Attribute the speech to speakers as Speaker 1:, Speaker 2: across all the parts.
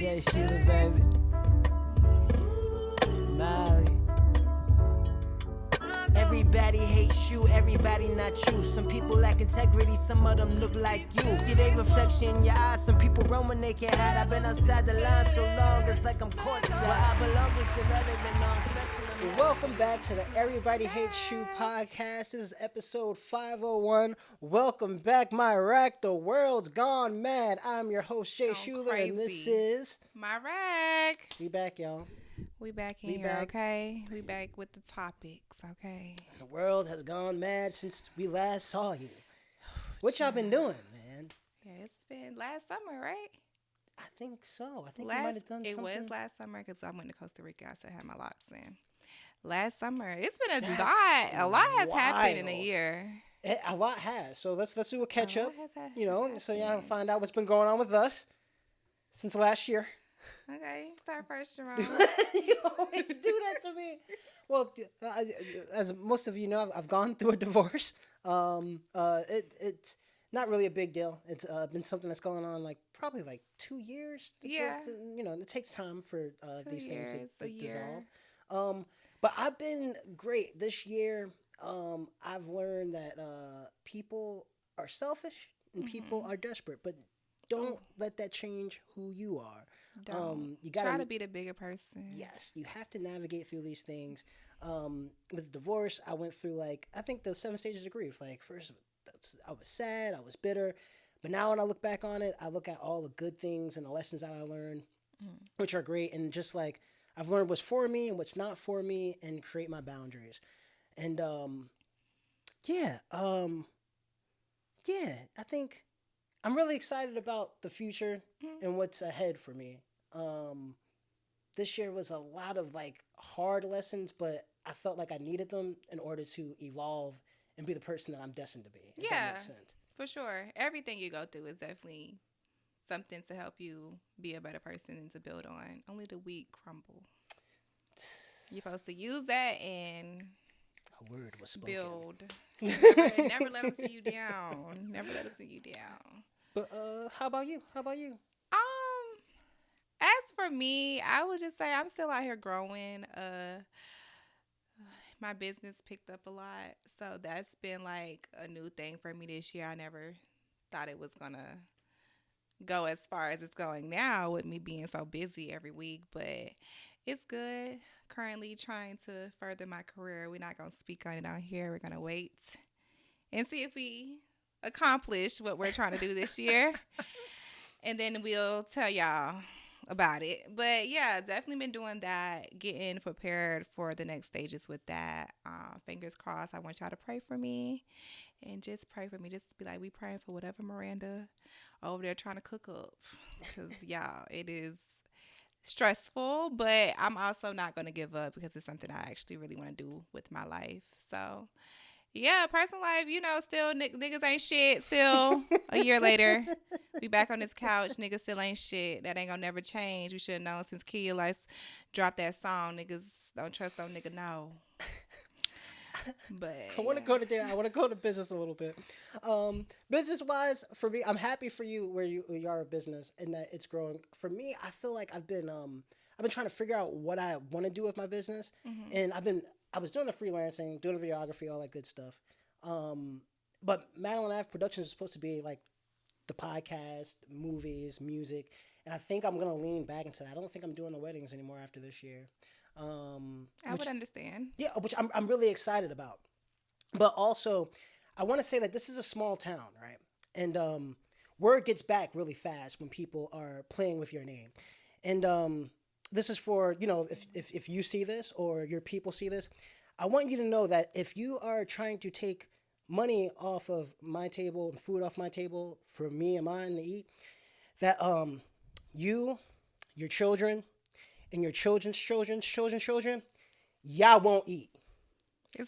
Speaker 1: J Shuler, baby. Molly. Everybody hates Shu, everybody not you. Some people lack integrity, some of them look like you. See they reflection in your eyes, some people run when they can't hide. I've been outside the line so long, it's like I'm courtside. Where I belong is irrelevant, no special. Welcome back to the Everybody Hates Shu Podcast. This is episode 501. Welcome back, Myraq. The world's gone mad. I'm your host, J Shuler, and this is
Speaker 2: Myraq.
Speaker 1: We back, y'all.
Speaker 2: We back in here, okay? We back with the topics, okay?
Speaker 1: The world has gone mad since we last saw you. What y'all been doing, man?
Speaker 2: Yeah, it's been last summer, right?
Speaker 1: I think so. I think you might have done something.
Speaker 2: It was last summer because I went to Costa Rica. I still had my locks in. Last summer. It's been a lot. A lot has happened in a year.
Speaker 1: A lot has. So let's do a catch up.
Speaker 2: So
Speaker 1: y'all can find out what's been going on with us since last year.
Speaker 2: Okay, start first, Jerome.
Speaker 1: You always do that to me. Well, as most of you know, I've gone through a divorce. It's not really a big deal. It's been something that's going on probably 2 years.
Speaker 2: Yeah.
Speaker 1: It takes time for these things to dissolve. But I've been great this year. I've learned that people are selfish and people are desperate, but don't let that change who you are.
Speaker 2: You gotta try to be the bigger person.
Speaker 1: Yes, you have to navigate through these things. With divorce, I went through I think the 7 stages of grief. First, I was sad, I was bitter, but now when I look back on it, I look at all the good things and the lessons that I learned, which are great, and just I've learned what's for me and what's not for me, and create my boundaries. And I think I'm really excited about the future and what's ahead for me. This year was a lot of hard lessons, but I felt like I needed them in order to evolve and be the person that I'm destined to be. If that makes sense.
Speaker 2: For sure. Everything you go through is definitely something to help you be a better person and to build on. Only the weak crumble. You're supposed to use that and
Speaker 1: a word was spoken.
Speaker 2: Build. Never let them see you down. Never let them see you down.
Speaker 1: But how about you?
Speaker 2: As for me, I would just say I'm still out here growing. My business picked up a lot, so that's been a new thing for me this year. I never thought it was gonna go as far as it's going now with me being so busy every week, but it's good. Currently trying to further my career. We're not gonna speak on it on here. We're gonna wait and see if we accomplish what we're trying to do this year, and then we'll tell y'all about it. But yeah, definitely been doing that, getting prepared for the next stages with that. Fingers crossed. I want y'all to pray for me and just pray for me. Just be we praying for whatever Miranda over there trying to cook up, because y'all, it is stressful, but I'm also not going to give up because it's something I actually really want to do with my life. So yeah, personal life, still niggas ain't shit. Still, a year later, we back on this couch. Niggas still ain't shit. That ain't gonna never change. We should have known since Kia dropped that song. Niggas don't trust no nigga, no. But
Speaker 1: I want to go to there. I want to go to business a little bit. Business wise, for me, I'm happy for you where you are a business and that it's growing. For me, I feel like I've been trying to figure out what I want to do with my business, and I was doing the freelancing, doing the videography, all that good stuff. But Madeline Ave Productions is supposed to be the podcast, movies, music, and I think I'm gonna lean back into that. I don't think I'm doing the weddings anymore after this year.
Speaker 2: I would understand. Yeah,
Speaker 1: which I'm really excited about. But also, I want to say that this is a small town, right? And word gets back really fast when people are playing with your name. And this is for, if you see this or your people see this, I want you to know that if you are trying to take money off of my table and food off my table for me and mine to eat, that you, your children, and your children's children, y'all won't eat.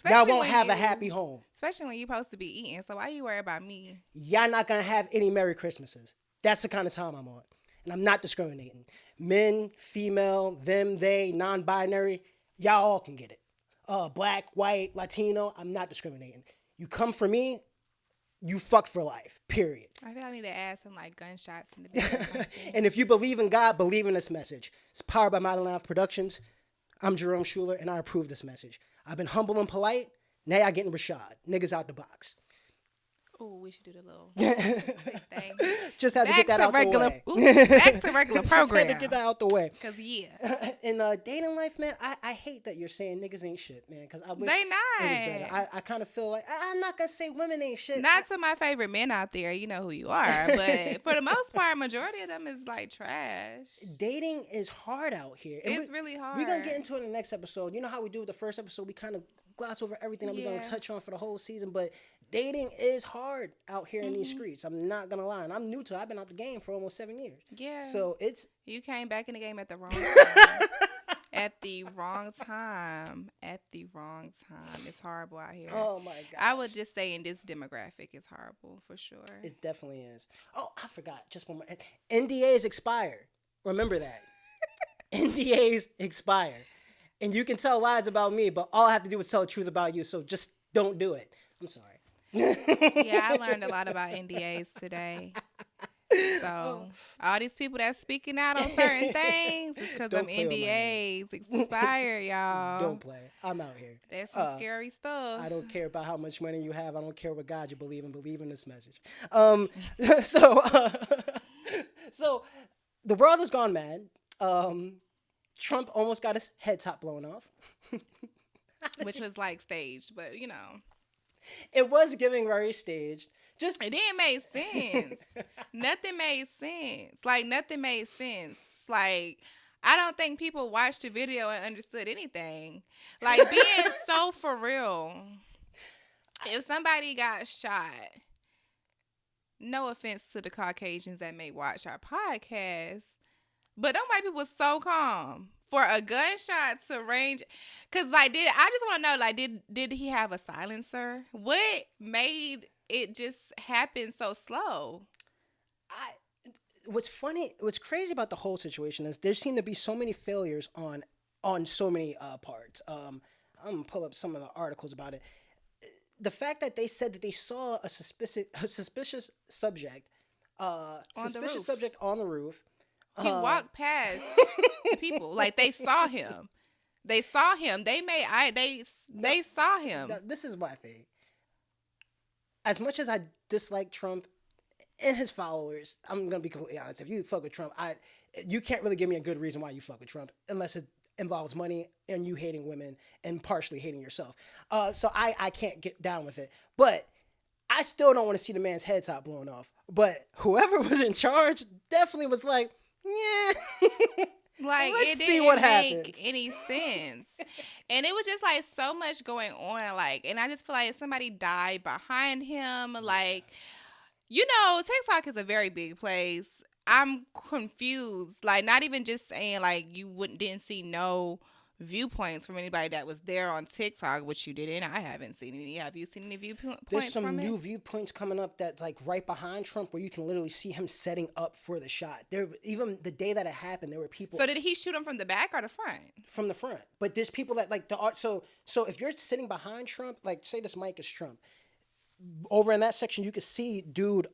Speaker 1: Y'all won't have a happy home.
Speaker 2: Especially when you're supposed to be eating. So why you worry about me?
Speaker 1: Y'all not going to have any Merry Christmases. That's the kind of time I'm on. And I'm not discriminating. Men, female, them, they, non-binary, y'all all can get it. Black, white, Latino, I'm not discriminating. You come for me, you fucked for life, period.
Speaker 2: I feel like I need to add some like gunshots in the video.
Speaker 1: And if you believe in God, believe in this message. It's powered by Modern Life Productions. I'm J Shuler, and I approve this message. I've been humble and polite. Now y'all getting Rashad. Niggas out the box.
Speaker 2: Oh, we should do the little quick thing.
Speaker 1: Just had to get that out the way.
Speaker 2: Back to regular program.
Speaker 1: Just had to get that out the way.
Speaker 2: Because, yeah.
Speaker 1: In dating life, man, I hate that you're saying niggas ain't shit, man. Because I wish
Speaker 2: they
Speaker 1: it
Speaker 2: not.
Speaker 1: was better. I kind of feel like, I'm not going to say women ain't shit.
Speaker 2: Not to my favorite men out there. You know who you are. But for the most part, majority of them is like trash.
Speaker 1: Dating is hard out here. And
Speaker 2: it's really hard.
Speaker 1: We're going to get into it in the next episode. You know how we do with the first episode? We kind of gloss over everything that we're going to touch on for the whole season. But dating is hard out here in these streets. I'm not going to lie. And I'm new to it. I've been out the game for almost 7 years.
Speaker 2: Yeah.
Speaker 1: So it's...
Speaker 2: You came back in the game at the wrong time. At the wrong time. At the wrong time. It's horrible out here.
Speaker 1: Oh, my God.
Speaker 2: I would just say in this demographic, it's horrible for sure.
Speaker 1: It definitely is. Oh, I forgot. Just one more. NDAs expire. Remember that. NDAs expire. And you can tell lies about me, but all I have to do is tell the truth about you. So just don't do it. I'm sorry.
Speaker 2: Yeah, I learned a lot about NDAs today. So all these people that's speaking out on certain things is because them NDAs expire, y'all.
Speaker 1: Don't play. I'm out here.
Speaker 2: That's some scary stuff.
Speaker 1: I don't care about how much money you have. I don't care what God you believe in. Believe in this message. So the world has gone mad. Trump almost got his head top blown off.
Speaker 2: Which was like staged, but you know.
Speaker 1: It was giving very staged. Just
Speaker 2: it didn't make sense. Nothing made sense. Like nothing made sense. Like I don't think people watched the video and understood anything. Like being so for real. If somebody got shot, no offense to the Caucasians that may watch our podcast, but them white people was so calm. For a gunshot to range, cause I just want to know, like, did he have a silencer? What made it just happen so slow?
Speaker 1: What's crazy about the whole situation is there seem to be so many failures on so many parts. I'm gonna pull up some of the articles about it. The fact that they said that they saw a suspicious subject on the roof.
Speaker 2: He walked past people. Like, they saw him. They saw him. They saw him.
Speaker 1: This is my thing. As much as I dislike Trump and his followers, I'm going to be completely honest. If you fuck with Trump, you can't really give me a good reason why you fuck with Trump unless it involves money and you hating women and partially hating yourself. So I can't get down with it. But I still don't want to see the man's head top blown off. But whoever was in charge definitely was like, yeah.
Speaker 2: Like,
Speaker 1: let's
Speaker 2: it
Speaker 1: see what
Speaker 2: didn't make
Speaker 1: happens.
Speaker 2: any sense. And it was just like so much going on. Like, and I just feel like if somebody died behind him, like, you know, TikTok is a very big place. I'm confused. Like, not even just saying like you didn't see no viewpoints from anybody that was there on TikTok, which you didn't. I haven't seen any. Have you seen any viewpoints?
Speaker 1: There's some new viewpoints coming up that's like right behind Trump where you can literally see him setting up for the shot. There, even the day that it happened, there were people.
Speaker 2: So did he shoot him from the back or the front?
Speaker 1: From the front. But there's people that like the art. So if you're sitting behind Trump, like say this mic is Trump, over in that section you could see dude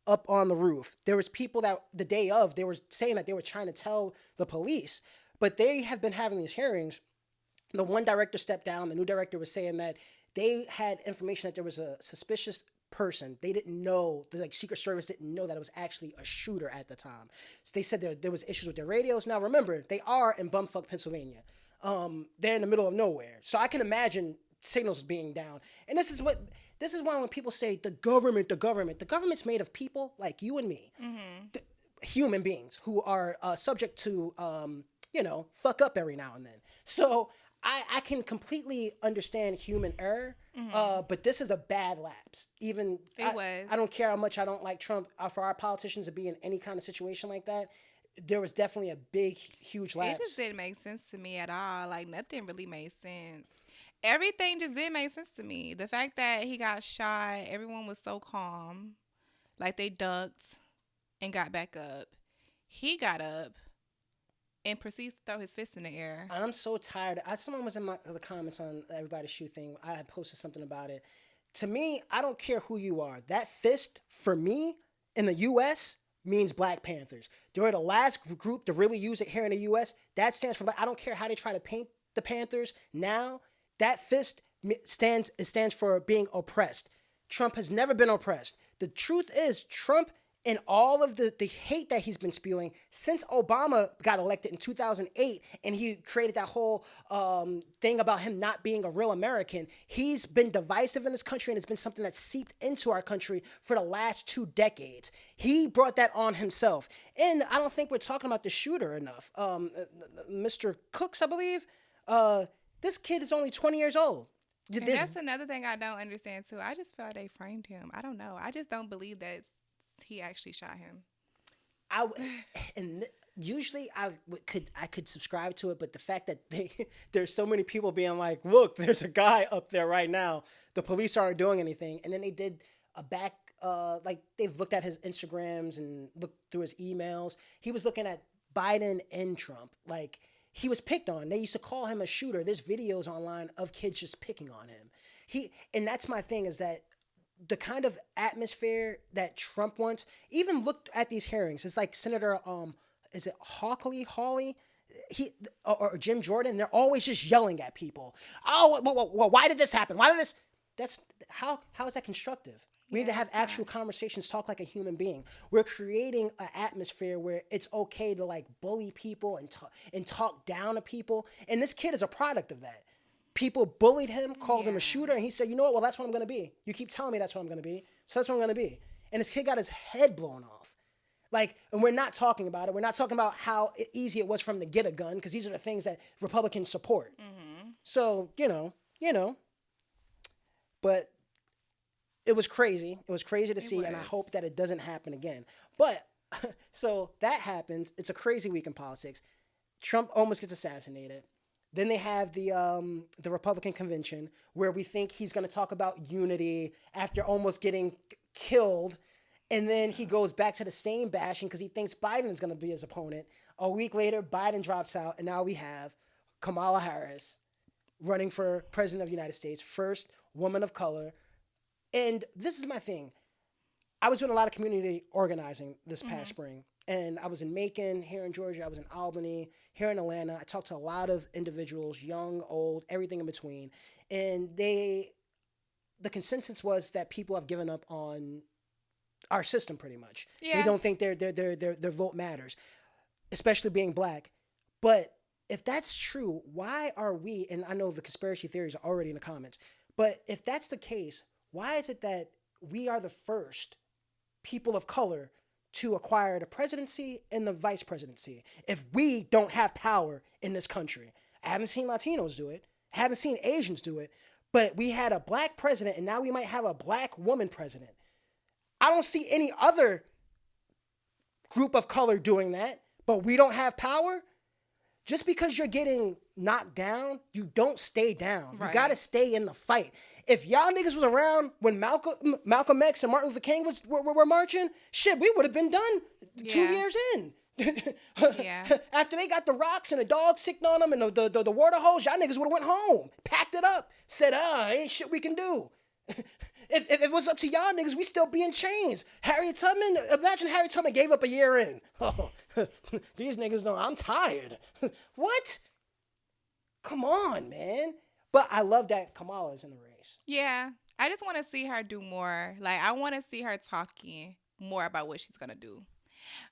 Speaker 1: up on the roof. There was people that the day of they were saying that they were trying to tell the police. But they have been having these hearings. The one director stepped down. The new director was saying that they had information that there was a suspicious person. They didn't know, the Secret Service didn't know that it was actually a shooter at the time. So they said there was issues with their radios. Now remember, they are in bumfuck Pennsylvania. They're in the middle of nowhere. So I can imagine signals being down. And this is why when people say the government's made of people like you and me, human beings who are subject to fuck up every now and then. So I can completely understand human error, but this is a bad lapse. I don't care how much I don't like Trump. For our politicians to be in any kind of situation like that, there was definitely a big, huge lapse.
Speaker 2: It just didn't make sense to me at all. Like, nothing really made sense. Everything just didn't make sense to me. The fact that he got shot, everyone was so calm. Like, they ducked and got back up. He got up and proceeds to throw his fist in the air.
Speaker 1: And I'm so tired. Someone was in the comments on Everybody Shoot thing. I had posted something about it. To me, I don't care who you are. That fist, for me, in the U.S., means Black Panthers. They were the last group to really use it here in the U.S. That stands for Black. I don't care how they try to paint the Panthers now. That fist stands for being oppressed. Trump has never been oppressed. The truth is, Trump and all of the hate that he's been spewing since Obama got elected in 2008 and he created that whole thing about him not being a real American, he's been divisive in this country, and it's been something that's seeped into our country for the last 2 decades. He brought that on himself. And I don't think we're talking about the shooter enough. Mr. Cooks, I believe, this kid is only 20 years old.
Speaker 2: And that's another thing I don't understand, too. I just feel like they framed him. I don't know. I just don't believe that he actually shot him.
Speaker 1: Usually I could subscribe to it, but the fact that there's so many people being like, look, there's a guy up there right now. The police aren't doing anything. And then they did a back, like they've looked at his Instagrams and looked through his emails. He was looking at Biden and Trump. Like, he was picked on. They used to call him a shooter. There's videos online of kids just picking on him. And that's my thing, is that the kind of atmosphere that Trump wants, even look at these hearings. It's like Senator, is it Hawley? Or Jim Jordan? They're always just yelling at people. Oh, well, why did this happen? Why did this? How is that constructive? We need to have actual conversations, talk like a human being. We're creating an atmosphere where it's okay to like bully people and talk down to people. And this kid is a product of that. People bullied him, called him a shooter, and he said, you know what? Well, that's what I'm going to be. You keep telling me that's what I'm going to be, so that's what I'm going to be. And this kid got his head blown off. Like, and we're not talking about it. We're not talking about how easy it was for him to get a gun, because these are the things that Republicans support. Mm-hmm. So, you know. But it was crazy. It was crazy to see, and I hope that it doesn't happen again. But, so that happens. It's a crazy week in politics. Trump almost gets assassinated. Then they have the Republican convention, where we think he's going to talk about unity after almost getting killed. And then he goes back to the same bashing because he thinks Biden is going to be his opponent. A week later, Biden drops out, and now we have Kamala Harris running for president of the United States, first woman of color. And this is my thing. I was doing a lot of community organizing this past spring. And I was in Macon, here in Georgia. I was in Albany, here in Atlanta. I talked to a lot of individuals, young, old, everything in between. And the consensus was that people have given up on our system pretty much. Yeah. They don't think their vote matters, especially being black. But if that's true, why are we, and I know the conspiracy theories are already in the comments, but if that's the case, why is it that we are the first people of color to acquire the presidency and the vice presidency if we don't have power in this country? I haven't seen Latinos do it. I haven't seen Asians do it. But we had a black president, and now we might have a black woman president. I don't see any other group of color doing that, but we don't have power. Just because you're getting knocked down, you don't stay down. Right. You got to stay in the fight. If y'all niggas was around when Malcolm X and Martin Luther King were marching, shit, we would have been done 2 years in. After they got the rocks and the dog sicked on them and the water hose, y'all niggas would have went home, packed it up, said, ain't shit we can do. If it was up to y'all niggas, we still be in chains. Harriet Tubman, imagine Harriet Tubman gave up a year in. Oh, these niggas know I'm tired. What? Come on, man. But I love that Kamala's in the race.
Speaker 2: Yeah. I just want to see her do more. Like, I want to see her talking more about what she's going to do.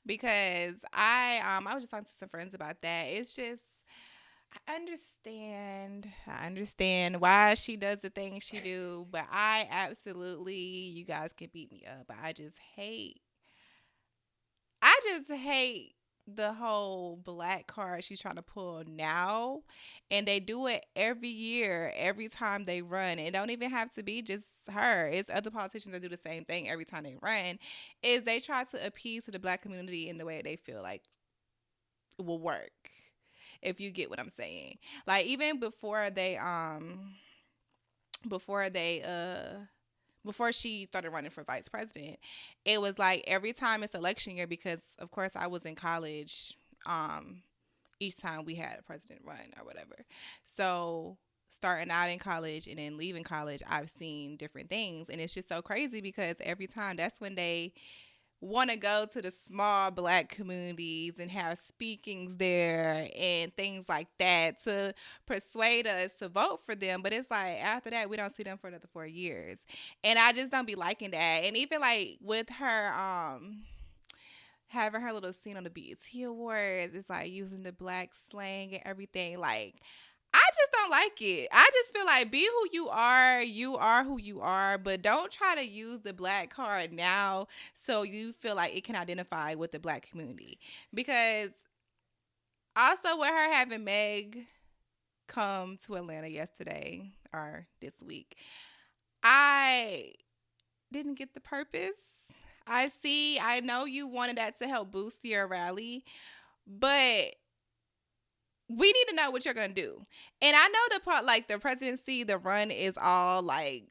Speaker 2: Because I was just talking to some friends about that. It's just, I understand why she does the things she do, but you guys can beat me up. I just hate the whole black card she's trying to pull now. And they do it every year, every time they run. It don't even have to be just her. It's other politicians that do the same thing every time they run. Is they try to appease to the black community in the way they feel like it will work. If you get what I'm saying. Like, even before she started running for vice president, it was like every time it's election year, because of course I was in college, each time we had a president run or whatever. So starting out in college and then leaving college, I've seen different things. And it's just so crazy because every time that's when they want to go to the small black communities and have speakings there and things like that to persuade us to vote for them. But it's like after that, we don't see them for another 4 years. And I just don't be liking that. And even like with her, having her little scene on the BET Awards, it's like using the black slang and everything. Like, I just don't like it. I just feel like be who you are who you are, but don't try to use the black card now so you feel like it can identify with the black community. Because also with her having Meg come to Atlanta yesterday or this week, I didn't get the purpose. I know you wanted that to help boost your rally, but we need to know what you're going to do. And I know the part, like the presidency, the run is all like,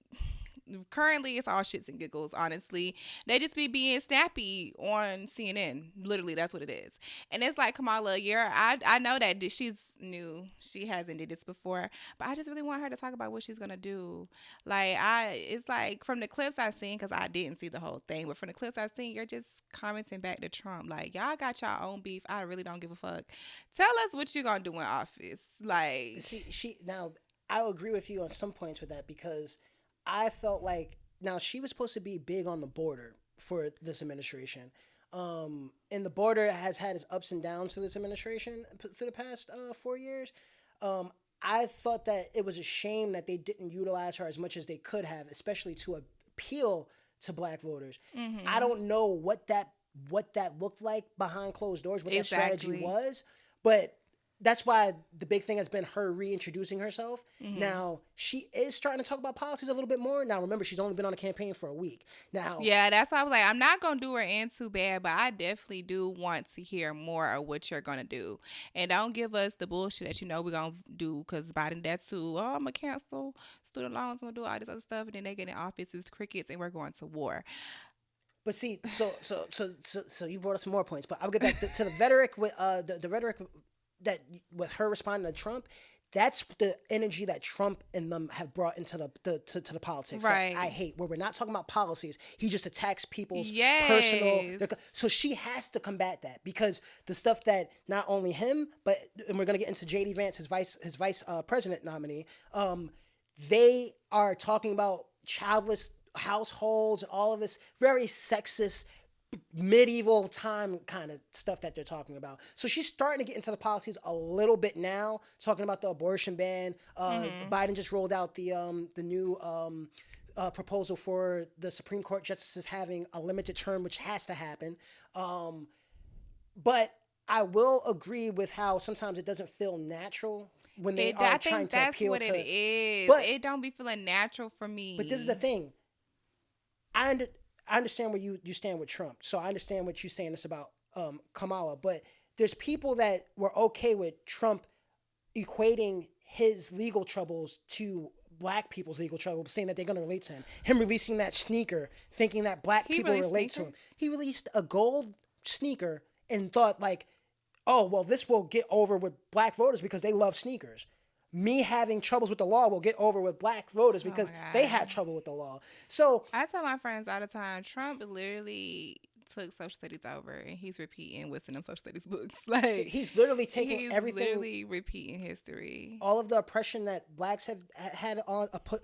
Speaker 2: currently it's all shits and giggles, honestly. They just be being snappy on CNN. Literally, that's what it is. And it's like, Kamala, I know that she's new. She hasn't did this before. But I just really want her to talk about what she's going to do. Like, it's like from the clips I've seen, because I didn't see the whole thing, but from the clips I've seen, you're just commenting back to Trump. Like, y'all got y'all own beef. I really don't give a fuck. Tell us what you're going to do in office. Like,
Speaker 1: see, now, I'll agree with you on some points with that because I felt like, now she was supposed to be big on the border for this administration. And the border has had its ups and downs to this administration through the past 4 years. I thought that it was a shame that they didn't utilize her as much as they could have, especially to appeal to black voters. Mm-hmm. I don't know what that looked like behind closed doors, what that strategy was, but that's why the big thing has been her reintroducing herself. Mm-hmm. Now, she is starting to talk about policies a little bit more. Now, remember, she's only been on the campaign for a week. Now,
Speaker 2: yeah, that's why I was like, I'm not going to do her in too bad, but I definitely do want to hear more of what you're going to do. And don't give us the bullshit that you know we're going to do, because Biden, that too. Oh, I'm going to cancel student loans, I'm going to do all this other stuff, and then they get in office, it's crickets, and we're going to war.
Speaker 1: But see, so you brought up some more points, but I'll get back to the rhetoric with the rhetoric that with her responding to Trump. That's the energy that Trump and them have brought into the politics right. that I hate, where we're not talking about policies. He just attacks people's personal. So she has to combat that, because the stuff that not only him, but, and we're gonna get into J.D. Vance, his vice president nominee. They are talking about childless households and all of this very sexist, medieval time kind of stuff that they're talking about. So she's starting to get into the policies a little bit now, talking about the abortion ban. Biden just rolled out the new proposal for the Supreme Court justices having a limited term, which has to happen. But I will agree with how sometimes it doesn't feel natural when they are trying to appeal to. I think that's what it is.
Speaker 2: But it don't be feeling natural for me.
Speaker 1: But this is the thing. I understand where you stand with Trump, so I understand what you're saying this about Kamala, but there's people that were okay with Trump equating his legal troubles to black people's legal troubles, saying that they're going to relate to him. Him releasing that sneaker, thinking that black people relate to him. He released a gold sneaker and thought like, oh, well, this will get over with black voters because they love sneakers. Me having troubles with the law will get over with black voters because they had trouble with the law. So
Speaker 2: I tell my friends all the time, Trump literally took social studies over, and he's repeating what's in them social studies books. Like,
Speaker 1: he's literally taking everything.
Speaker 2: He's literally repeating history.
Speaker 1: All of the oppression that blacks have had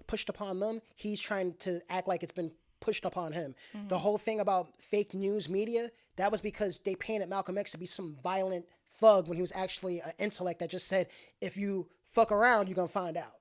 Speaker 1: pushed upon them, he's trying to act like it's been pushed upon him. Mm-hmm. The whole thing about fake news media, that was because they painted Malcolm X to be some violent thug when he was actually an intellect that just said, if you fuck around, you're going to find out.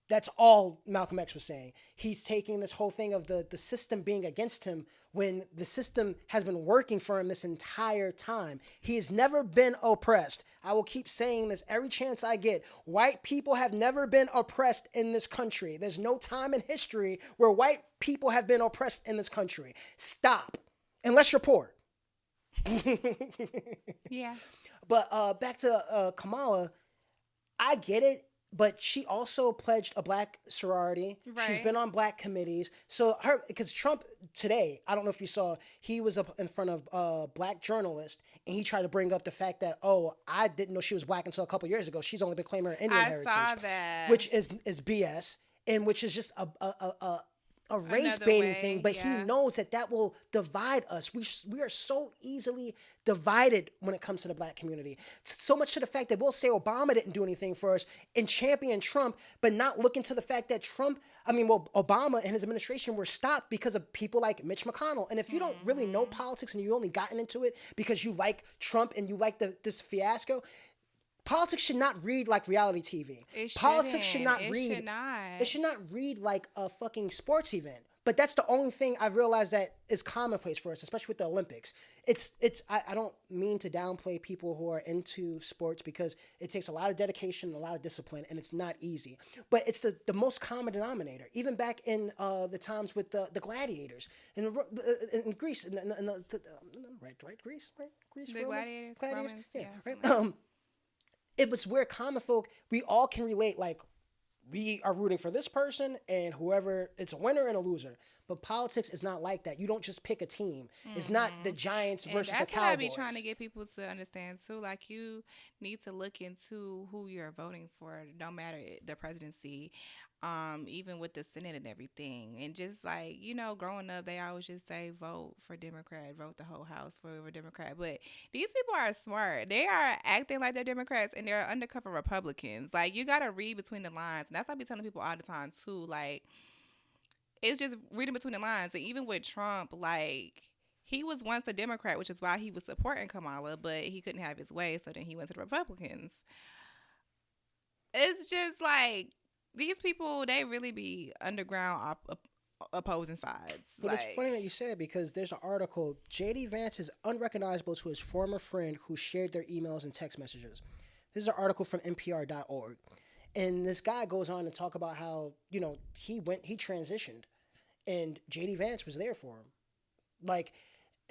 Speaker 1: That's all Malcolm X was saying. He's taking this whole thing of the system being against him when the system has been working for him this entire time. He has never been oppressed. I will keep saying this every chance I get. White people have never been oppressed in this country. There's no time in history where white people have been oppressed in this country. Stop. Unless you're poor.
Speaker 2: Yeah.
Speaker 1: But back to Kamala, I get it, but she also pledged a black sorority.
Speaker 2: Right.
Speaker 1: She's been on black committees. So because Trump today, I don't know if you saw, he was up in front of a black journalist and he tried to bring up the fact that, oh, I didn't know she was black until a couple years ago. She's only been claiming her Indian heritage.
Speaker 2: I saw that.
Speaker 1: Which is BS, and which is just a race baiting thing, but he knows that will divide us. We are so easily divided when it comes to the black community. So much to the fact that we'll say Obama didn't do anything for us and champion Trump, but not look into the fact that Obama and his administration were stopped because of people like Mitch McConnell. And if you don't really know politics and you only gotten into it because you like Trump and you like this fiasco, politics should not read like reality TV. Politics should not read. It should not read like a fucking sports event. But that's the only thing I've realized that is commonplace for us, especially with the Olympics. I don't mean to downplay people who are into sports because it takes a lot of dedication and a lot of discipline, and it's not easy. But it's the most common denominator. Even back in the times with the gladiators in Greece, Greece.
Speaker 2: The gladiators, Romans,
Speaker 1: yeah, right. It was where common folk, we all can relate, like, we are rooting for this person and whoever, it's a winner and a loser. But politics is not like that. You don't just pick a team. It's not the Giants versus the Cowboys.
Speaker 2: That's what I be trying to get people to understand too. Like, you need to look into who you're voting for, no matter the presidency, even with the Senate and everything. And just like, growing up, they always just say vote for Democrat, vote the whole house for a Democrat. But these people are smart. They are acting like they're Democrats and they're undercover Republicans. Like, you got to read between the lines. And that's what I be telling people all the time too. Like, it's just reading between the lines. And even with Trump, like, he was once a Democrat, which is why he was supporting Kamala, but he couldn't have his way, so then he went to the Republicans. It's just like, these people, they really be underground opposing sides.
Speaker 1: But it's funny that you say it because there's an article, J.D. Vance is unrecognizable to his former friend who shared their emails and text messages. This is an article from NPR.org. And this guy goes on to talk about how, he transitioned and J.D. Vance was there for him. Like,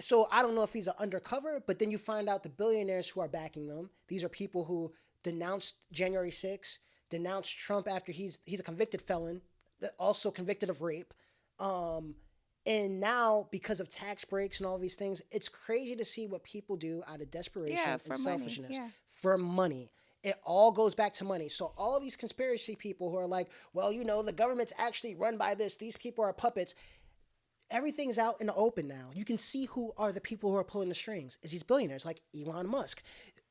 Speaker 1: so I don't know if he's an undercover, but then you find out the billionaires who are backing them. These are people who denounced January 6th, denounced Trump after he's a convicted felon, also convicted of rape. And now, because of tax breaks and all these things, it's crazy to see what people do out of desperation and selfishness for money. It all goes back to money. So all of these conspiracy people who are like, well, the government's actually run by this. These people are puppets. Everything's out in the open now. You can see who are the people who are pulling the strings. It's these billionaires like Elon Musk.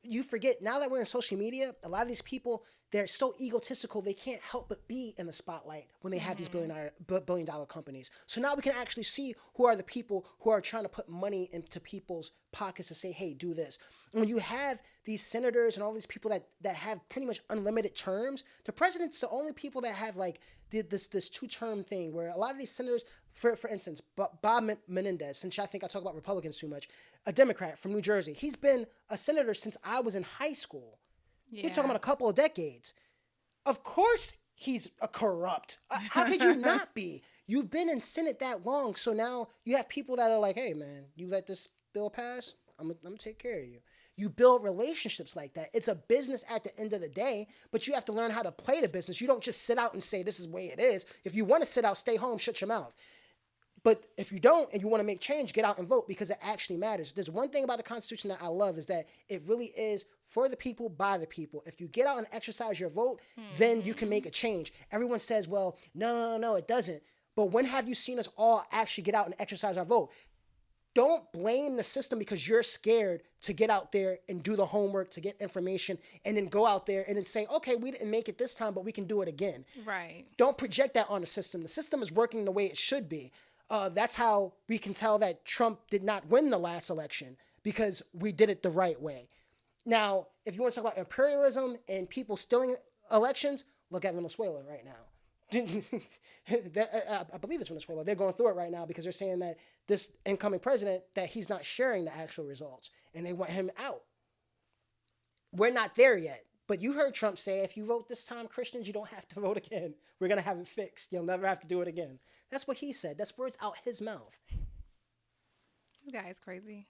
Speaker 1: You forget, now that we're in social media, a lot of these people, they're so egotistical, they can't help but be in the spotlight when they have these billion-dollar companies. So now we can actually see who are the people who are trying to put money into people's pockets to say, hey, do this. And when you have these senators and all these people that have pretty much unlimited terms, the president's the only people that have did this two-term thing where a lot of these senators, for instance, Bob Menendez, since I think I talk about Republicans too much, a Democrat from New Jersey, he's been a senator since I was in high school. Yeah. We're talking about a couple of decades. Of course he's a corrupt. How could you not be? You've been in Senate that long, so now you have people that are like, hey, man, you let this bill pass, I'm going to take care of you. You build relationships like that. It's a business at the end of the day, but you have to learn how to play the business. You don't just sit out and say, this is the way it is. If you want to sit out, stay home, shut your mouth. But if you don't and you want to make change, get out and vote because it actually matters. There's one thing about the Constitution that I love is that it really is for the people, by the people. If you get out and exercise your vote, then you can make a change. Everyone says, well, no, it doesn't. But when have you seen us all actually get out and exercise our vote? Don't blame the system because you're scared to get out there and do the homework, to get information, and then go out there and then say, okay, we didn't make it this time, but we can do it again.
Speaker 2: Right.
Speaker 1: Don't project that on the system. The system is working the way it should be. That's how we can tell that Trump did not win the last election because we did it the right way. Now, if you want to talk about imperialism and people stealing elections, look at Venezuela right now. I believe it's Venezuela. They're going through it right now because they're saying that this incoming president, that he's not sharing the actual results and they want him out. We're not there yet. But you heard Trump say, if you vote this time, Christians, you don't have to vote again. We're going to have it fixed. You'll never have to do it again. That's what he said. That's words out his mouth.
Speaker 2: This guy is crazy.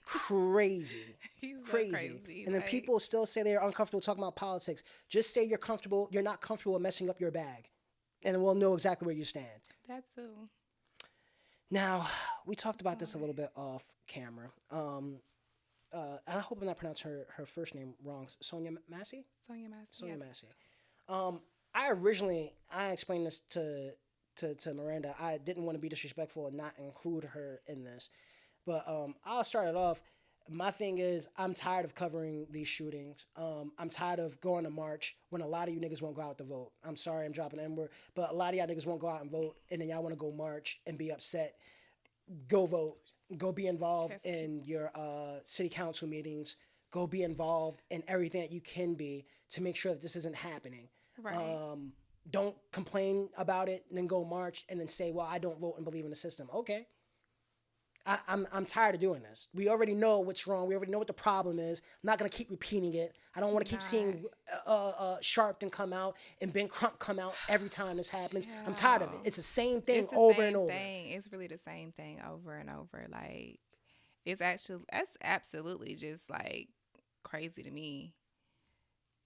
Speaker 1: crazy.
Speaker 2: He's so
Speaker 1: Crazy.
Speaker 2: crazy.
Speaker 1: And then
Speaker 2: Like,
Speaker 1: people still say they're uncomfortable talking about politics. Just say you're not comfortable with messing up your bag. And we'll know exactly where you stand.
Speaker 2: that too.
Speaker 1: Now, we talked about this a
Speaker 2: Sorry.
Speaker 1: little bit off camera. And I hope I'm not pronouncing her first name wrong. Sonia Massey?
Speaker 2: Sonia Massey.
Speaker 1: Sonia
Speaker 2: Yes.
Speaker 1: Massey. I explained this to Miranda. I didn't want to be disrespectful and not include her in this. But I'll start it off. My thing is, I'm tired of covering these shootings. I'm tired of going to march when a lot of you niggas won't go out to vote. I'm sorry, I'm dropping the N-word, but a lot of y'all niggas won't go out and vote, and then y'all want to go march and be upset. Go vote. Go be involved in your city council meetings. Go be involved in everything that you can be to make sure that this isn't happening.
Speaker 2: Right.
Speaker 1: Don't complain about it and then go march and then say, well, I don't vote and believe in the system. Okay. I'm tired of doing this. We already know what's wrong. We already know what the problem is. I'm not going to keep repeating it. I don't want to keep seeing Sharpton come out and Ben Crump come out every time this happens. I'm tired of it. It's the same thing
Speaker 2: It's the
Speaker 1: over
Speaker 2: same
Speaker 1: and over.
Speaker 2: thing. It's really the same thing over and over. Like, that's absolutely just like crazy to me.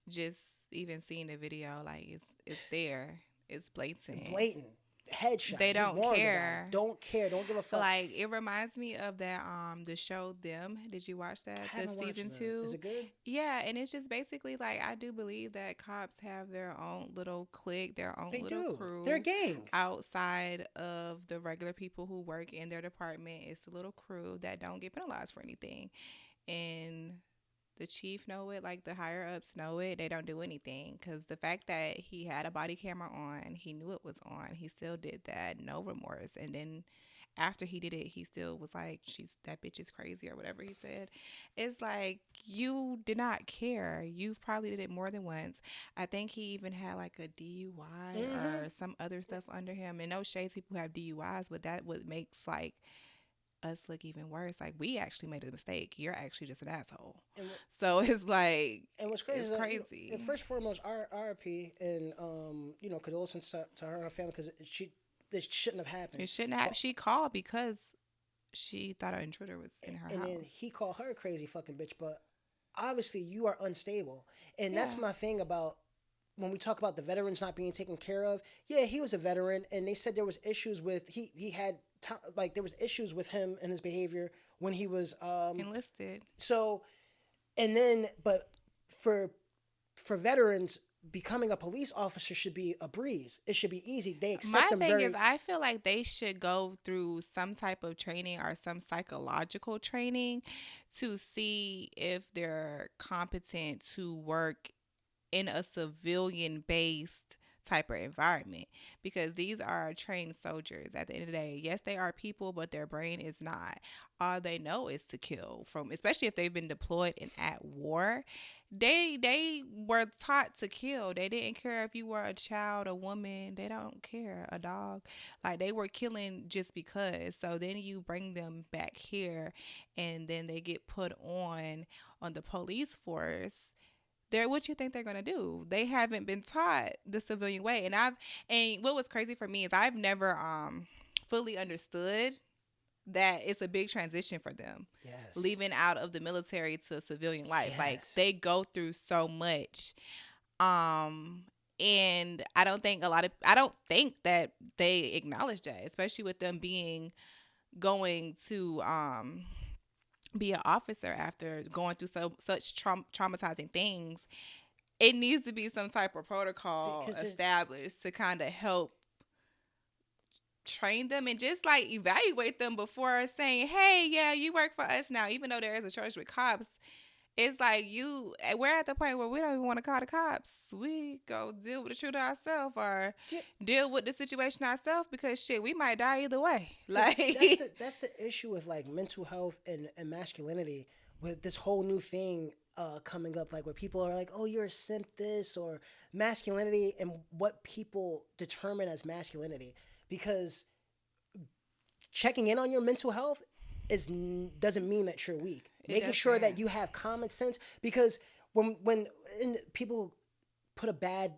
Speaker 2: Just even seeing the video, like it's there. It's blatant.
Speaker 1: Blatant. Headshot.
Speaker 2: They don't care.
Speaker 1: Don't care. Don't give a fuck.
Speaker 2: Like, it reminds me of that the show Them. Did you watch that?
Speaker 1: I haven't
Speaker 2: The
Speaker 1: watched
Speaker 2: season
Speaker 1: that.
Speaker 2: 2.
Speaker 1: Is it good?
Speaker 2: Yeah, and it's just basically like, I do believe that cops have their own little clique, their own little crew.
Speaker 1: They're a gang.
Speaker 2: Outside of the regular people who work in their department. It's a little crew that don't get penalized for anything. And the chief know it, like the higher ups know it. They don't do anything because the fact that he had a body camera on, he knew it was on. He still did that, no remorse. And then after he did it, he still was like, that bitch is crazy," or whatever he said. It's like, you did not care. You probably did it more than once. I think he even had like a DUI or some other stuff under him. And no shades, people who have DUIs, but that what makes like us look even worse. Like, we actually made a mistake. You're actually just an asshole. So it's like,
Speaker 1: and what's crazy
Speaker 2: it's
Speaker 1: is that,
Speaker 2: crazy.
Speaker 1: and first and foremost, RP and condolences to her and her family, because it shouldn't have happened.
Speaker 2: It shouldn't have. She called because she thought an intruder was in her house.
Speaker 1: And then he called her a crazy fucking bitch. But obviously, you are unstable, and that's my thing about when we talk about the veterans not being taken care of. Yeah, he was a veteran, and they said there was issues with he had. There was issues with him and his behavior when he was
Speaker 2: enlisted.
Speaker 1: So, and then, but for veterans, becoming a police officer should be a breeze. It should be easy. They accept them very.
Speaker 2: My thing is, I feel like they should go through some type of training or some psychological training to see if they're competent to work in a civilian-based type of environment, because these are trained soldiers at the end of the day. Yes, they are people, but their brain is not. All they know is to kill, especially if they've been deployed and at war. They were taught to kill. They didn't care if you were a child, a woman. They don't care, a dog. Like, they were killing just because. So then you bring them back here and then they get put on the police force. What you think they're gonna do? They haven't been taught the civilian way, and what was crazy for me is I've never fully understood that it's a big transition for them.
Speaker 1: Yes.
Speaker 2: Leaving out of the military to civilian life.
Speaker 1: Yes.
Speaker 2: Like, they go through so much, and I don't think that they acknowledge that, especially with them going to be an officer after going through such traumatizing things. It needs to be some type of protocol established to kind of help train them and just like evaluate them before saying, hey, yeah, you work for us now. Even though there is a shortage with cops, it's like we're at the point where we don't even want to call the cops. We go deal with the shooter ourselves or deal with the situation ourselves, because shit, we might die either way. Like,
Speaker 1: that's the issue with like mental health and masculinity, with this whole new thing coming up, like where people are like, oh, you're a simp this, or masculinity and what people determine as masculinity. Because checking in on your mental health doesn't mean that you're weak. Making sure that you have common sense, because when people put a bad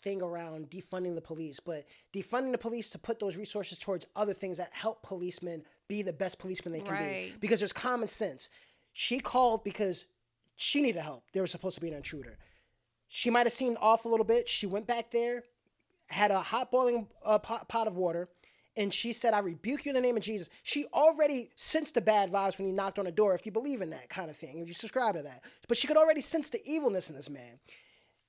Speaker 1: thing around defunding the police, but defunding the police to put those resources towards other things that help policemen be the best policemen they can be. Because there's common sense. She called because she needed help. There was supposed to be an intruder. She might have seemed off a little bit. She went back there, had a hot boiling pot of water, and she said, I rebuke you in the name of Jesus. She already sensed the bad vibes when he knocked on the door, if you believe in that kind of thing, if you subscribe to that. But she could already sense the evilness in this man.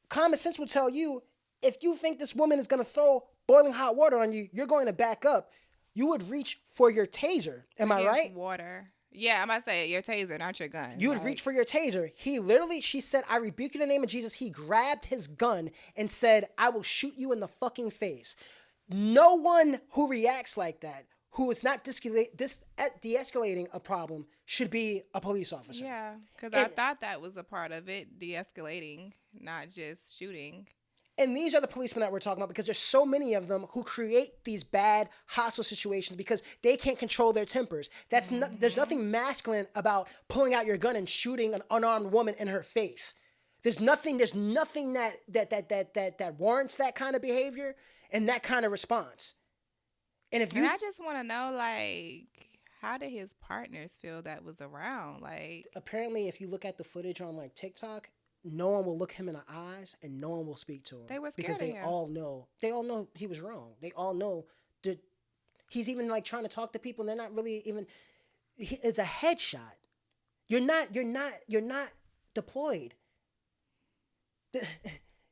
Speaker 1: Common sense would tell you, if you think this woman is going to throw boiling hot water on you, you're going to back up. You would reach for your taser. Am I right?
Speaker 2: Water. Yeah, I'm about to say your taser, not your gun.
Speaker 1: You would reach for your taser. He literally, she said, I rebuke you in the name of Jesus. He grabbed his gun and said, I will shoot you in the fucking face. No one who reacts like that, who is not de-escalating a problem, should be a police officer.
Speaker 2: Yeah, because I thought that was a part of it, de-escalating, not just shooting.
Speaker 1: And these are the policemen that we're talking about, because there's so many of them who create these bad, hostile situations because they can't control their tempers. There's nothing masculine about pulling out your gun and shooting an unarmed woman in her face. There's nothing that warrants that kind of behavior and that kind of response. And
Speaker 2: I just want to know, like, how did his partners feel that was around? Like,
Speaker 1: apparently, if you look at the footage on like TikTok, no one will look him in the eyes and no one will speak to him.
Speaker 2: They were scared
Speaker 1: because they all know he was wrong. They all know that he's even like trying to talk to people and they're not really even. It's a headshot. You're not deployed.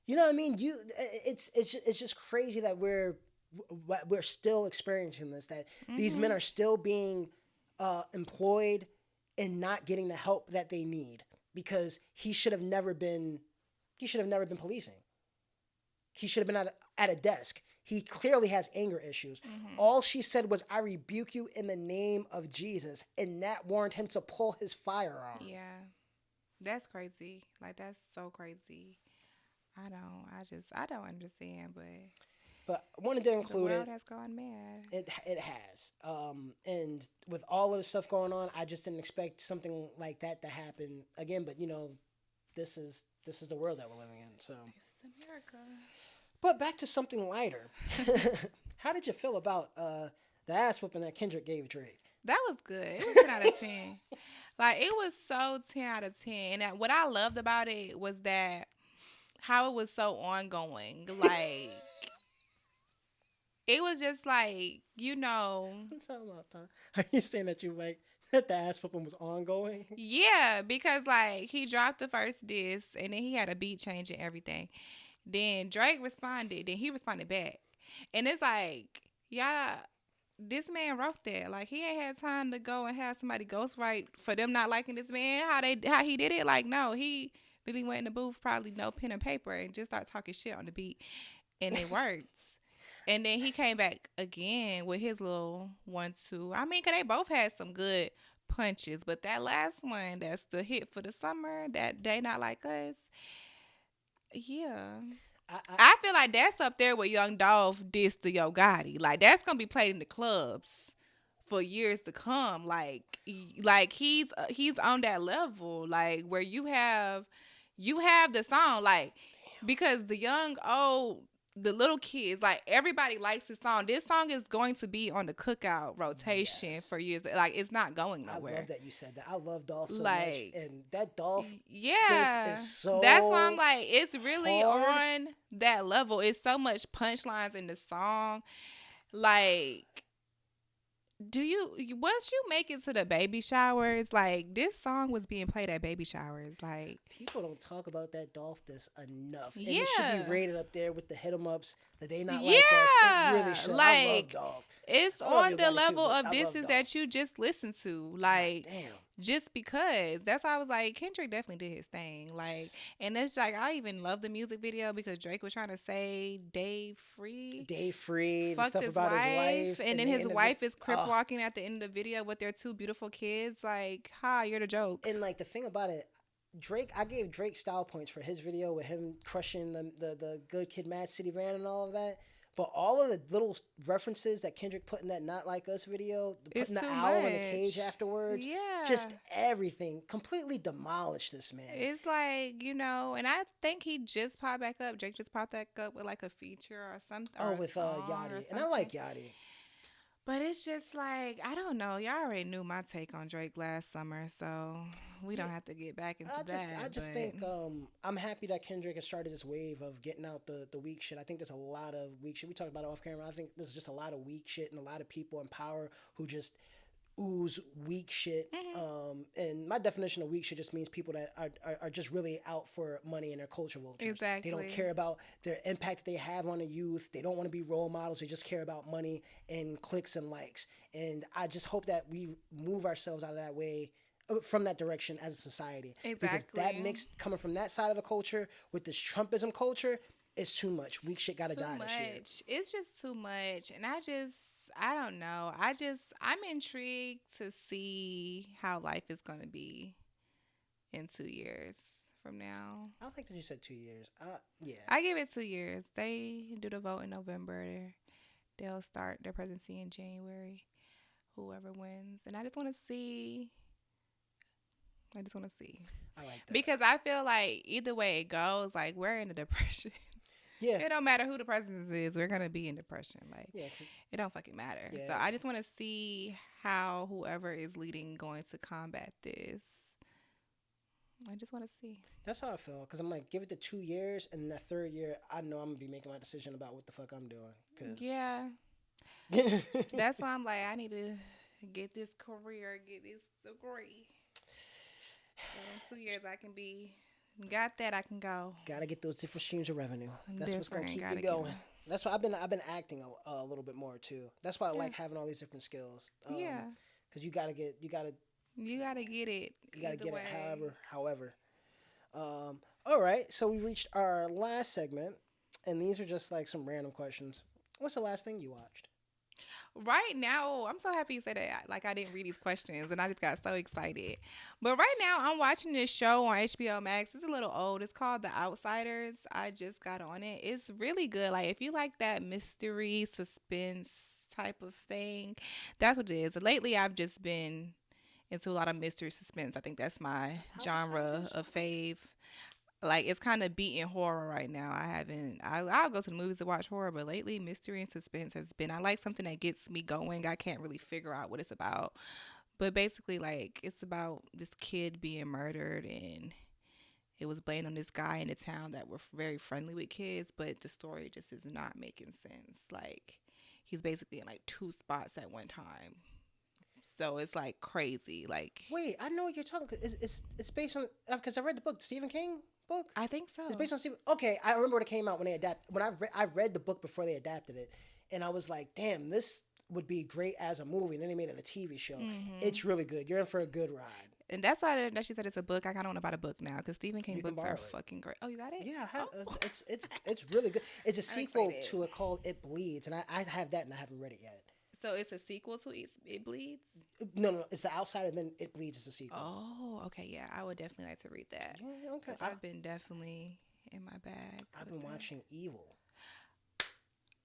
Speaker 1: You know what I mean? It's just crazy that we're still experiencing this. That these men are still being employed and not getting the help that they need. Because he should have never been policing. He should have been at a desk. He clearly has anger issues. All she said was, I rebuke you in the name of Jesus. And that warranted him to pull his firearm.
Speaker 2: Yeah. That's crazy. Like, that's so crazy. I don't understand,
Speaker 1: But I wanted to include
Speaker 2: the world has gone mad.
Speaker 1: It has. And with all of the stuff going on, I just didn't expect something like that to happen again. But this is the world that we're living in. So
Speaker 2: This is America.
Speaker 1: But back to something lighter. How did you feel about the ass whooping that Kendrick gave Drake?
Speaker 2: That was good. It was 10 out of 10. Like, it was so 10 out of 10. And what I loved about it was that how it was so ongoing. Like, it was just like,
Speaker 1: I'm talking about time. Are you saying that you like that the ass whooping was ongoing?
Speaker 2: Yeah, because like he dropped the first diss and then he had a beat change and everything. Then Drake responded, then he responded back. And it's like, yeah, this man wrote that. Like, he ain't had time to go and have somebody ghostwrite for them not liking this man. How he did it? Like, no, he literally went in the booth, probably no pen and paper, and just started talking shit on the beat. And it worked. And then he came back again with his little 1-2. I mean, 'cause they both had some good punches. But that last one, that's the hit for the summer, that They Not Like Us. Yeah. I feel like that's up there with Young Dolph dissed the Yo Gotti. Like, that's going to be played in the clubs for years to come. Like he's on that level. Like, where you have the song. Like, because the young, old, the little kids, like, everybody likes this song. This song is going to be on the cookout rotation for years. Like, it's not going nowhere.
Speaker 1: I love that you said that. I love Dolph so much. And that Dolph,
Speaker 2: this
Speaker 1: is so
Speaker 2: that's why I'm like, it's really
Speaker 1: hard.
Speaker 2: on that level. It's so much punchlines in the song. Like, once you make it to the baby showers, like, this song was being played at baby showers. Like,
Speaker 1: people don't talk about that Dolph this enough. And it should be rated up there with the hit 'em ups, the They Not Like Us. It really should.
Speaker 2: Like,
Speaker 1: I love Dolph.
Speaker 2: It's on the level of disses that you just listen to. Like,
Speaker 1: damn.
Speaker 2: Just because. That's why I was like, Kendrick definitely did his thing. Like, and it's like, I even love the music video because Drake was trying to say Dave free.
Speaker 1: Fucked stuff about his wife.
Speaker 2: And then his wife is crip walking at the end of the video with their two beautiful kids. Like, you're the joke.
Speaker 1: And like, the thing about it, Drake, I gave Drake style points for his video with him crushing the Good Kid, Mad City Van and all of that. But all of the little references that Kendrick put in that Not Like Us video,
Speaker 2: It's
Speaker 1: putting the
Speaker 2: too
Speaker 1: owl in the
Speaker 2: much.
Speaker 1: cage afterwards,
Speaker 2: Yeah.
Speaker 1: just everything completely demolished this man.
Speaker 2: It's like, and I think he just popped back up. Drake just popped back up with like a feature or something.
Speaker 1: Oh,
Speaker 2: or a
Speaker 1: with
Speaker 2: song or
Speaker 1: Yachty. And I like Yachty.
Speaker 2: But it's just like, I don't know. Y'all already knew my take on Drake last summer, so we don't have to get back into that.
Speaker 1: I just think I'm happy that Kendrick has started this wave of getting out the weak shit. I think there's a lot of weak shit. We talked about it off camera. I think there's just a lot of weak shit and a lot of people in power who just ooze weak shit. And my definition of weak shit just means people that are just really out for money and their culture vultures.
Speaker 2: Exactly.
Speaker 1: They don't care about their impact that they have on the youth. They don't want to be role models. They just care about money and clicks and likes. And I just hope that we move ourselves out of that way, from that direction as a society.
Speaker 2: Exactly.
Speaker 1: Because that mix coming from that side of the culture with this Trumpism culture is too much. Weak shit gotta die this year.
Speaker 2: It's just too much. And I don't know. I'm intrigued to see how life is going to be in 2 years from now.
Speaker 1: I don't think that you said 2 years. Yeah.
Speaker 2: I give it 2 years. They do the vote in November. They'll start their presidency in January. Whoever wins. And I just want to see. I
Speaker 1: like that.
Speaker 2: Because I feel like either way it goes, like, we're in a depression.
Speaker 1: Yeah.
Speaker 2: It don't matter who the president is. We're going to be in depression. Like,
Speaker 1: yeah,
Speaker 2: it don't fucking matter.
Speaker 1: Yeah.
Speaker 2: So I just want to see how whoever is leading going to combat this. I just want to see.
Speaker 1: That's how I feel. Because I'm like, give it the 2 years. And that third year, I know I'm going to be making my decision about what the fuck I'm doing.
Speaker 2: Yeah. That's why I'm like, I need to get this career, get this degree. So in 2 years, I can be... Got that, I can go.
Speaker 1: Gotta get those different streams of revenue. That's what's gonna keep me going. That's why I've been acting a little bit more too. That's why I like having all these different skills.
Speaker 2: Yeah.
Speaker 1: Because you gotta get it.
Speaker 2: You gotta get it.
Speaker 1: However. All right. So we reached our last segment, and these are just like some random questions. What's the last thing you watched?
Speaker 2: Right now, I'm so happy you said that. Like, I didn't read these questions, and I just got so excited. But right now, I'm watching this show on HBO Max. It's a little old. It's called The Outsiders. I just got on it. It's really good. Like, if you like that mystery, suspense type of thing, that's what it is. Lately, I've just been into a lot of mystery suspense. I think that's my genre of fave. Like, it's kind of beating horror right now. I'll go to the movies to watch horror, but lately mystery and suspense has been, I like something that gets me going. I can't really figure out what it's about. But basically, like, it's about this kid being murdered, and it was blamed on this guy in the town that were very friendly with kids, but the story just is not making sense. Like, he's basically in like 2 spots at one time. So it's like crazy. Like,
Speaker 1: wait, I know what you're talking about. It's based on, because I read the book, Stephen King book.
Speaker 2: I think so.
Speaker 1: It's based on Stephen. Okay, I remember when it came out when they adapted. When I read the book before they adapted it, and I was like, damn, this would be great as a movie. And then they made it a TV show. Mm-hmm. It's really good. You're in for a good ride.
Speaker 2: And that's why she said it's a book. I kind of want to buy a book now because Stephen King books are fucking great. Oh, you got it?
Speaker 1: Yeah, I have. It's really good. It's a sequel to it called It Bleeds, and I have that, and I haven't read it yet.
Speaker 2: So it's a sequel to It Bleeds?
Speaker 1: No, it's The Outsider, and then It Bleeds is a sequel.
Speaker 2: Oh, okay, yeah. I would definitely like to read that.
Speaker 1: Yeah, okay.
Speaker 2: I've been definitely in my bag.
Speaker 1: I've been watching Evil.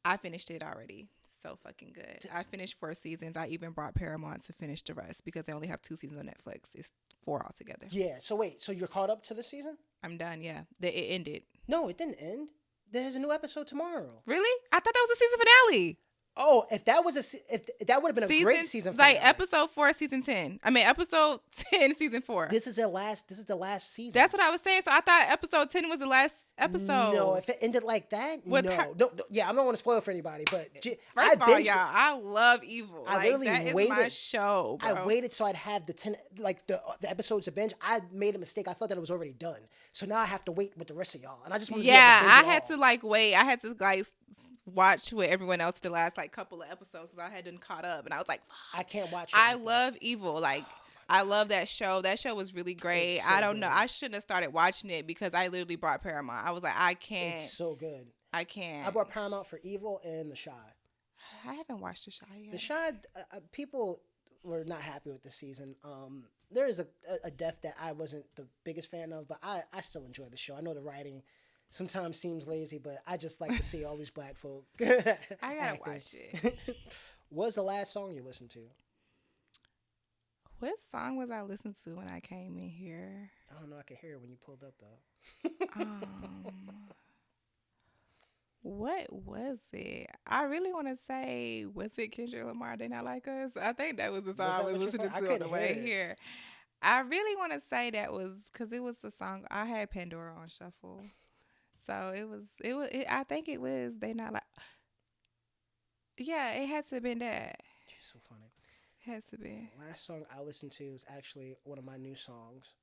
Speaker 2: I finished it already. So fucking good. I finished 4 seasons. I even brought Paramount to finish the rest because they only have 2 seasons on Netflix. It's 4 altogether.
Speaker 1: Yeah, so wait. So you're caught up to this season?
Speaker 2: I'm done, yeah. It ended.
Speaker 1: No, it didn't end. There's a new episode tomorrow.
Speaker 2: Really? I thought that was a season finale.
Speaker 1: Oh, if that would have been a great season finale.
Speaker 2: Like episode 4, season 10. I mean, episode 10, season 4.
Speaker 1: This is the last season.
Speaker 2: That's what I was saying. So I thought episode 10 was the last episode.
Speaker 1: No, if it ended like that, no. Yeah, I'm not want to spoil it for anybody, but
Speaker 2: first of all, y'all, I love Evil.
Speaker 1: I literally waited.
Speaker 2: My show, bro.
Speaker 1: I waited so I'd have the 10, like the episodes to binge. I made a mistake. I thought that it was already done. So now I have to wait with the rest of y'all, and I just want to.
Speaker 2: Yeah, I had to like wait. I had to like watch with everyone else the last like couple of episodes because I hadn't caught up, and I was like,
Speaker 1: I can't watch it.
Speaker 2: I love Evil. Like, I love that show. That show was really great. So I don't know. I shouldn't have started watching it because I literally brought Paramount. I was like, I can't.
Speaker 1: It's so good.
Speaker 2: I can't.
Speaker 1: I brought Paramount for Evil and The Chi.
Speaker 2: I haven't watched The Chi yet.
Speaker 1: The Chi, people were not happy with the season. There is a death that I wasn't the biggest fan of, but I still enjoy the show. I know the writing sometimes seems lazy, but I just like to see all these black folk
Speaker 2: I gotta
Speaker 1: acting.
Speaker 2: watch it.
Speaker 1: What's the last song you listened to?
Speaker 2: What song was I listening to when I came in here?
Speaker 1: I don't know. I could hear it when you pulled up though.
Speaker 2: What was it? I really want to say, was it Kendrick Lamar? They Not Like Us? I think that was the song I was listening to on the way here. I really want to say that was because it was the song I had Pandora on shuffle, so I think it was They Not Like. Yeah, it had to have been that.
Speaker 1: She's so funny.
Speaker 2: It has to be.
Speaker 1: The last song I listened to is actually one of my new songs.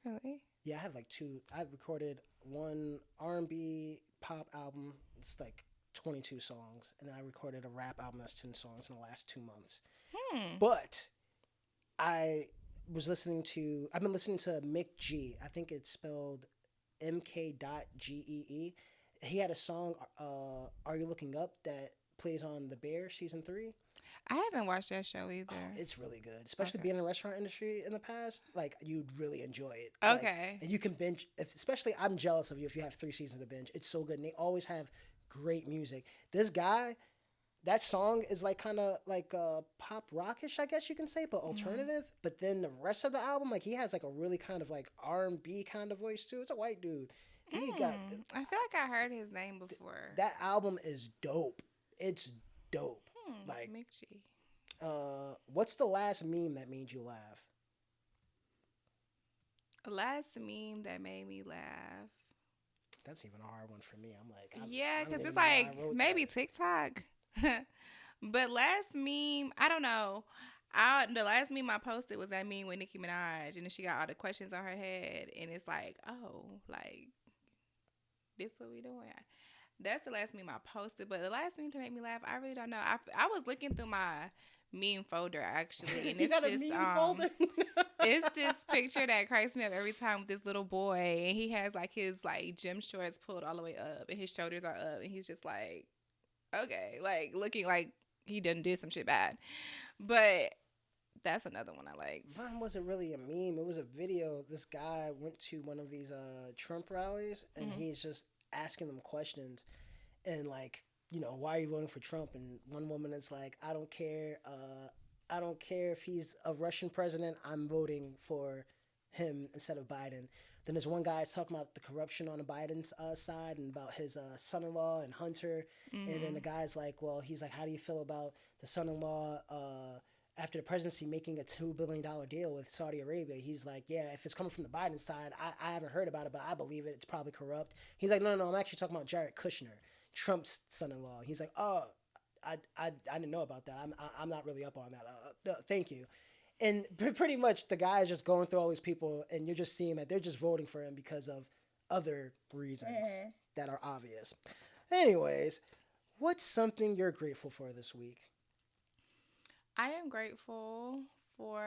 Speaker 2: Really?
Speaker 1: Yeah, I have like two. I recorded one R&B pop album. It's like 22 songs, and then I recorded a rap album that's 10 songs in the last 2 months. But I've been listening to Mick G. I think it's spelled MK.GEE. He had a song, Are You Looking Up, that plays on The Bear season 3.
Speaker 2: I haven't watched that show either.
Speaker 1: Oh, it's really good, especially being in the restaurant industry in the past. Like, you'd really enjoy it.
Speaker 2: Okay.
Speaker 1: Like, and you can binge. Especially, I'm jealous of you if you have 3 seasons to binge. It's so good, and they always have great music. This guy, that song is like kind of like pop rockish, I guess you can say, but alternative. But then the rest of the album, like, he has like a really kind of like R&B kind of voice too. It's a white dude. I feel
Speaker 2: like I heard his name before.
Speaker 1: That album is dope. It's dope. Like,
Speaker 2: Mick G.
Speaker 1: What's the last meme that made you laugh?
Speaker 2: Last meme that made me laugh.
Speaker 1: That's even a hard one for me. I'm like,
Speaker 2: yeah, because it's like maybe TikTok. But last meme, I don't know. The last meme I posted was that meme with Nicki Minaj, and then she got all the questions on her head, and it's like, oh, like, this what we doing? That's the last meme I posted, but the last meme to make me laugh, I really don't know. I was looking through my meme folder actually, and
Speaker 1: it's this meme folder.
Speaker 2: It's this picture that cracks me up every time with this little boy, and he has like his like gym shorts pulled all the way up, and his shoulders are up, and he's just like, okay, like looking like he done did some shit bad. But that's another one I liked.
Speaker 1: Mine wasn't really a meme. It was a video. This guy went to one of these Trump rallies, and he's just asking them questions, and like, you know, why are you voting for Trump? And one woman is like, I don't care if he's a Russian president, I'm voting for him instead of Biden. Then there's one guy talking about the corruption on the Biden's side and about his son-in-law and Hunter. And then the guy's like, well, he's like, how do you feel about the son-in-law after the presidency making a $2 billion deal with Saudi Arabia? He's like, yeah, if it's coming from the Biden side, I haven't heard about it, but I believe it. It's probably corrupt. He's like, no, I'm actually talking about Jared Kushner, Trump's son-in-law. He's like, oh, I didn't know about that. I'm not really up on that. Thank you. And pretty much the guy is just going through all these people, and you're just seeing that they're just voting for him because of other reasons that are obvious. Anyways, what's something you're grateful for this week?
Speaker 2: I am grateful for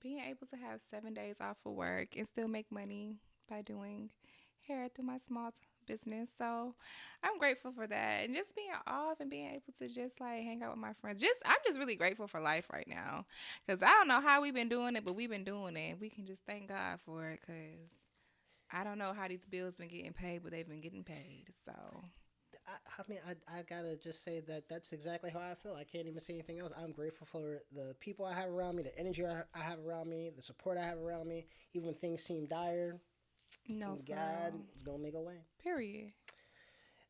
Speaker 2: being able to have 7 days off of work and still make money by doing hair through my small business. So I'm grateful for that, and just being off and being able to just like hang out with my friends. I'm just really grateful for life right now, because I don't know how we've been doing it, but we've been doing it. We can just thank God for it, because I don't know how these bills been getting paid, but they've been getting paid. So
Speaker 1: I mean, I gotta just say that that's exactly how I feel. I can't even say anything else. I'm grateful for the people I have around me, the energy I have around me, the support I have around me, even when things seem dire.
Speaker 2: No,
Speaker 1: God is gonna make a way.
Speaker 2: Period.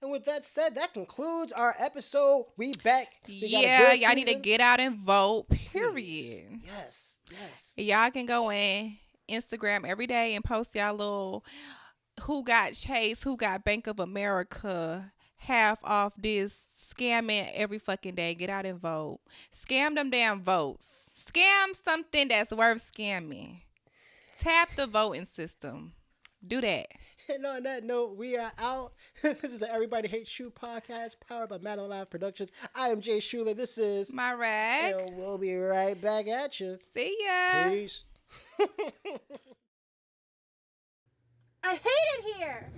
Speaker 1: And with that said, that concludes our episode. We back.
Speaker 2: Y'all need to get out and vote. Period.
Speaker 1: Yes.
Speaker 2: Y'all can go in Instagram every day and post y'all little who got Chase, who got Bank of America, half off this, scamming every fucking day. Get out and vote. Scam them damn votes. Scam something that's worth scamming. Tap the voting system. Do that.
Speaker 1: And on that note, we are out. This is the Everybody Hates Shu Podcast, powered by Madeline Live Productions. I am J Shuler. This is
Speaker 2: Myraq.
Speaker 1: And we'll be right back at you.
Speaker 2: See ya.
Speaker 1: Peace.
Speaker 3: I hate it here.